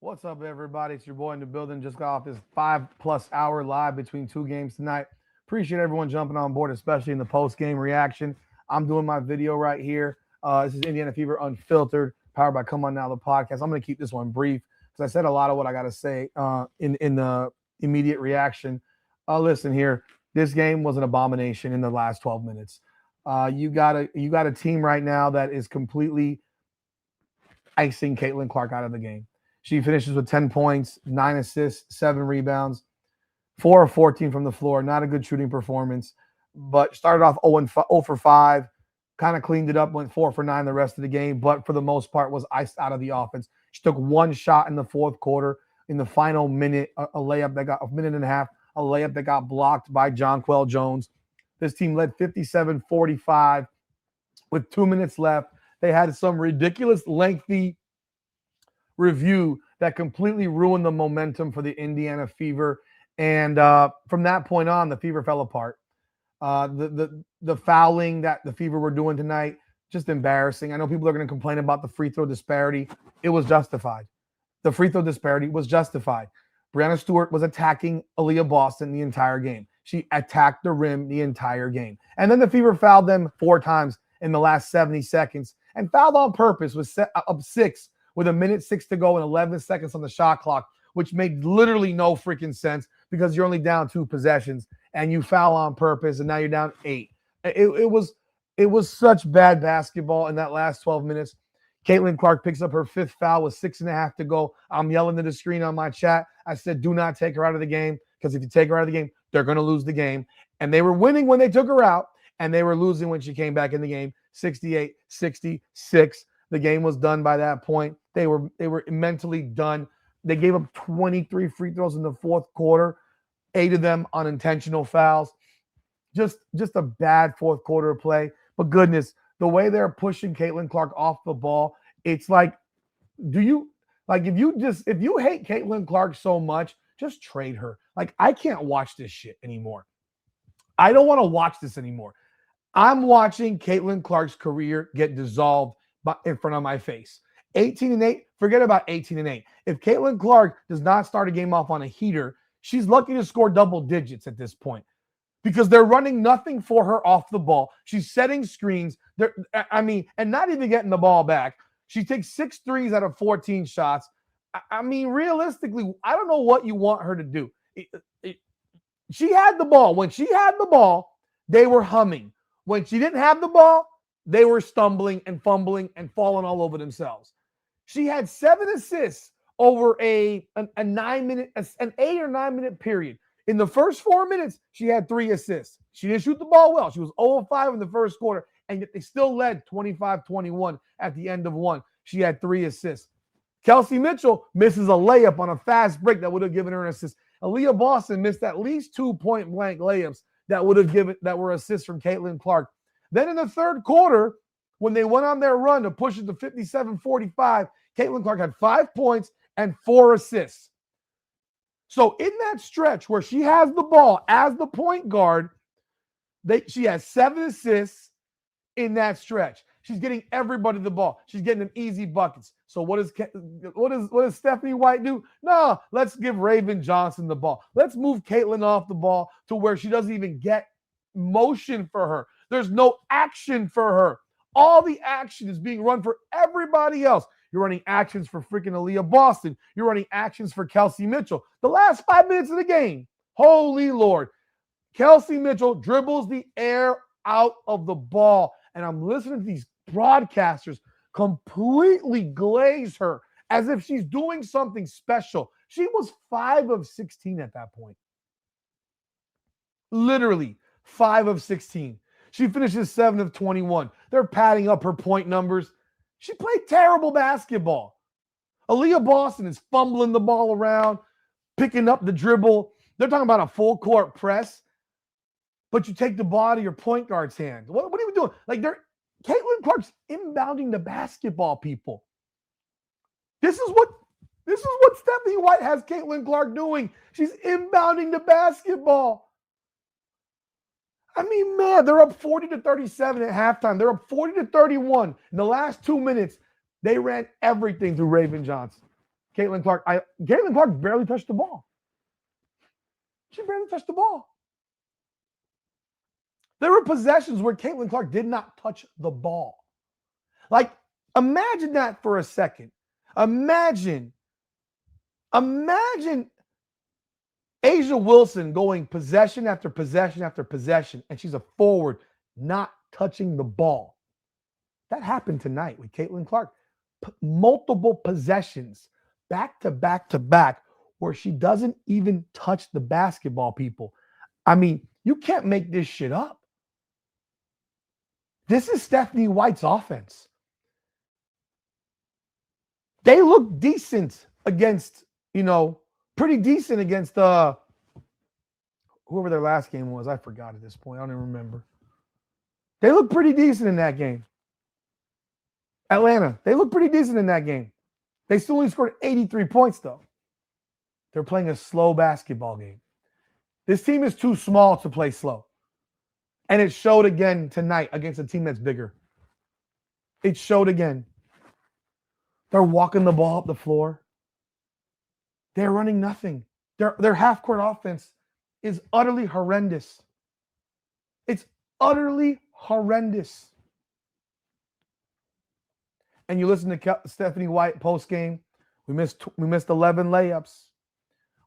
What's up, everybody? It's your boy in the building. Just got off this 5+ hour live between two games tonight. Appreciate everyone jumping on board, especially in the post game reaction. I'm doing my video right here. This is Indiana Fever Unfiltered, powered by Come On Now, the podcast. I'm going to keep this one brief because I said a lot of what I got to say in the immediate reaction. Listen here, this game was an abomination in the last 12 minutes. You got a team right now that is completely icing Caitlin Clark out of the game. She finishes with 10 points, 9 assists, 7 rebounds, 4 of 14 from the floor. Not a good shooting performance, but started off 0 for 5, kind of cleaned it up, went 4 for 9 the rest of the game, but for the most part was iced out of the offense. She took one shot in the fourth quarter in the final minute, a layup that got a minute and a half, a layup that got blocked by Jonquel Jones. This team led 57-45 with 2 minutes left. They had some ridiculous lengthy review that completely ruined the momentum for the Indiana Fever. And from that point on, the Fever fell apart. The fouling that the Fever were doing tonight, just embarrassing. I know people are going to complain about the free throw disparity. It was justified. The free throw disparity was justified. Brianna Stewart was attacking Aaliyah Boston the entire game. She attacked the rim the entire game. And then the Fever fouled them 4 times in the last 70 seconds and fouled on purpose with up 6 with a minute 6 to go and 11 seconds on the shot clock, which made literally no freaking sense because you're only down 2 possessions and you foul on purpose and now you're down 8. It was such bad basketball in that last 12 minutes. Caitlin Clark picks up her 5th foul with 6.5 to go. I'm yelling at the screen on my chat. I said, do not take her out of the game because if you take her out of the game, they're going to lose the game. And they were winning when they took her out, and they were losing when she came back in the game, 68-66. The game was done by that point. They were mentally done. They gave up 23 free throws in the fourth quarter, 8 of them unintentional fouls. Just a bad fourth quarter of play. But goodness, the way they're pushing Caitlin Clark off the ball, it's like, if you hate Caitlin Clark so much, just trade her. Like, I can't watch this shit anymore. I don't want to watch this anymore. I'm watching Caitlin Clark's career get dissolved in front of my face. 18-8, forget about 18-8. If Caitlin Clark does not start a game off on a heater, she's lucky to score double digits at this point because they're running nothing for her off the ball. She's setting screens. And not even getting the ball back. She takes 6 threes out of 14 shots. Realistically, I don't know what you want her to do. She had the ball. When she had the ball, they were humming. When she didn't have the ball, they were stumbling and fumbling and falling all over themselves. She had 7 assists over an 8 or 9 minute period. In the first 4 minutes, she had 3 assists. She didn't shoot the ball well. She was 0-5 in the first quarter, and yet they still led 25-21 at the end of 1. She had 3 assists. Kelsey Mitchell misses a layup on a fast break that would have given her an assist. Aaliyah Boston missed at least 2 point-blank layups that were assists from Caitlin Clark. Then in the third quarter, when they went on their run to push it to 57-45, Caitlin Clark had 5 points and 4 assists. So in that stretch where she has the ball as the point guard, she has 7 assists in that stretch. She's getting everybody the ball. She's getting them easy buckets. So what does Stephanie White do? No, let's give Raven Johnson the ball. Let's move Caitlin off the ball to where she doesn't even get motion for her. There's no action for her. All the action is being run for everybody else. You're running actions for freaking Aaliyah Boston. You're running actions for Kelsey Mitchell. The last 5 minutes of the game, holy Lord, Kelsey Mitchell dribbles the air out of the ball. And I'm listening to these broadcasters completely glaze her as if she's doing something special. She was 5 of 16 at that point. Literally 5 of 16. She finishes 7 of 21. They're padding up her point numbers. She played terrible basketball. Aaliyah Boston is fumbling the ball around, picking up the dribble. They're talking about a full court press, but you take the ball out of your point guard's hand. What are you doing? Caitlin Clark's inbounding the basketball, people. This is what Stephanie White has Caitlin Clark doing. She's inbounding the basketball. They're up 40-37 at halftime. They're up 40-31. In the last 2 minutes, they ran everything through Raven Johnson. Caitlin Clark barely touched the ball. She barely touched the ball. There were possessions where Caitlin Clark did not touch the ball. Like, imagine that for a second. Imagine Asia Wilson going possession after possession after possession, and she's a forward not touching the ball. That happened tonight with Caitlin Clark. Multiple possessions, back to back to back, where she doesn't even touch the basketball, people. I mean, you can't make this shit up. This is Stephanie White's offense. They look decent against, pretty decent against whoever their last game was. I forgot at this point. I don't even remember. They look pretty decent in that game. Atlanta, they look pretty decent in that game. They still only scored 83 points, though. They're playing a slow basketball game. This team is too small to play slow. And it showed again tonight against a team that's bigger. It showed again. They're walking the ball up the floor. They're running nothing. Their half-court offense is utterly horrendous. It's utterly horrendous. And you listen to Stephanie White post-game. We missed 11 layups.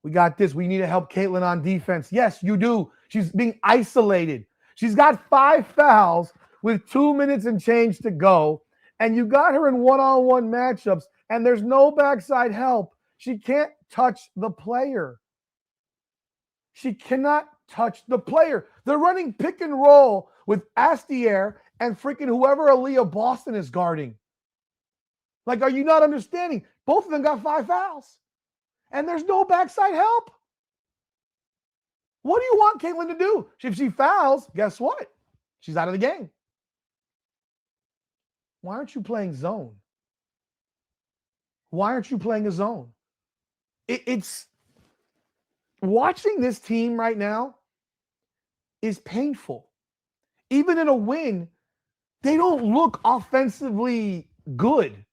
We got this. We need to help Caitlin on defense. Yes, you do. She's being isolated. She's got 5 fouls with 2 minutes and change to go. And you got her in one-on-one matchups, and there's no backside help. She can't touch the player. She cannot touch the player. They're running pick and roll with Astier and freaking whoever Aaliyah Boston is guarding. Like, are you not understanding? Both of them got 5 fouls. And there's no backside help. What do you want Caitlin to do? If she fouls, guess what? She's out of the game. Why aren't you playing zone? Why aren't you playing a zone? It's watching this team right now is painful. Even in a win, they don't look offensively good.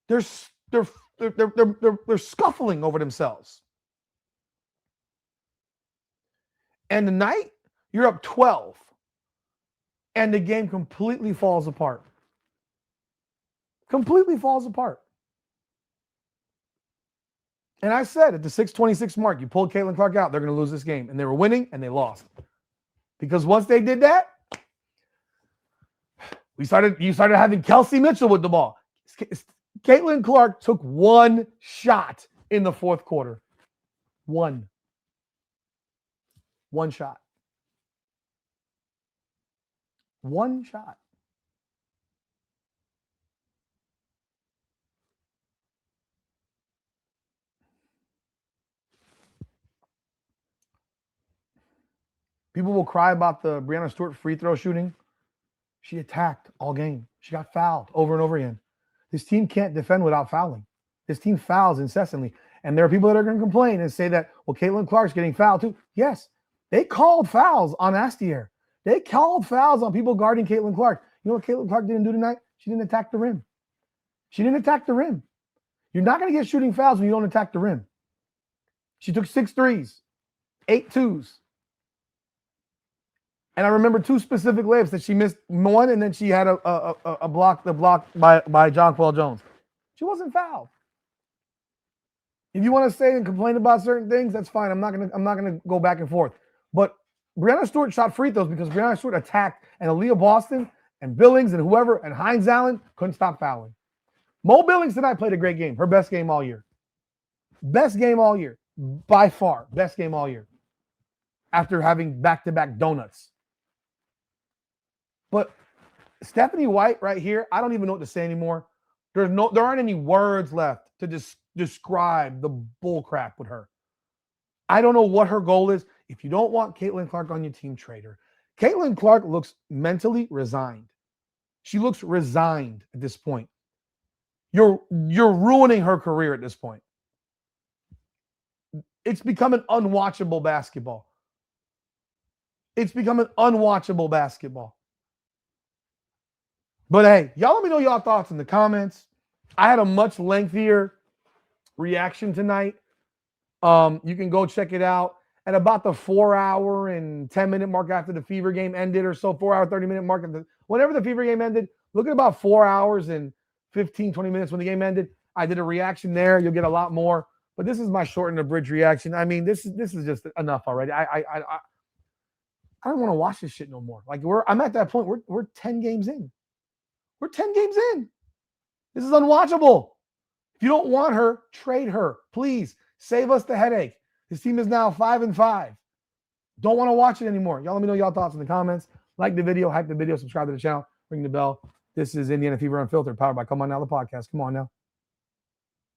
They're scuffling over themselves. And tonight, you're up 12. And the game completely falls apart. Completely falls apart. And I said at the 6:26 mark, you pulled Caitlin Clark out, they're going to lose this game. And they were winning, and they lost. Because once they did that, you started having Kelsey Mitchell with the ball. Caitlin Clark took 1 shot in the fourth quarter. One shot. 1 shot. People will cry about the Breanna Stewart free throw shooting. She attacked all game. She got fouled over and over again. This team can't defend without fouling. This team fouls incessantly. And there are people that are going to complain and say that, well, Caitlin Clark's getting fouled too. Yes, they called fouls on Astier. They called fouls on people guarding Caitlin Clark. You know what Caitlin Clark didn't do tonight? She didn't attack the rim. She didn't attack the rim. You're not going to get shooting fouls when you don't attack the rim. She took 6 threes, 8 twos. And I remember 2 specific layups that she missed one, and then she had a block by Jonquel Jones. She wasn't fouled. If you want to say and complain about certain things, that's fine. I'm not gonna go back and forth. But Breanna Stewart shot free throws because Breanna Stewart attacked, and Aaliyah Boston and Billings and whoever and Hines Allen couldn't stop fouling. Mo Billings tonight played a great game. Her best game all year. Best game all year. By far. Best game all year. After having back-to-back donuts. But Stephanie White right here, I don't even know what to say anymore. There aren't any words left to describe the bull crap with her. I don't know what her goal is. If you don't want Caitlin Clark on your team, trade her. Caitlin Clark looks mentally resigned. She looks resigned at this point. You're ruining her career at this point. It's become an unwatchable basketball. It's become an unwatchable basketball. But hey, y'all let me know y'all thoughts in the comments. I had a much lengthier reaction tonight. You can go check it out at about the 4-hour and 10-minute mark after the Fever game ended, or so 4-hour, 30-minute mark. Whenever the Fever game ended, look at about 4 hours and 15, 20 minutes when the game ended. I did a reaction there. You'll get a lot more. But this is my short and abridged reaction. I mean, this is just enough already. I don't want to watch this shit no more. Like I'm at that point. We're 10 games in. We're 10 games in. This is unwatchable. If you don't want her, trade her. Please save us the headache. This team is now 5-5. Don't want to watch it anymore. Y'all let me know y'all thoughts in the comments. Like the video, hype the video, subscribe to the channel, ring the bell. This is Indiana Fever Unfiltered, powered by Come On Now, the podcast. Come on now.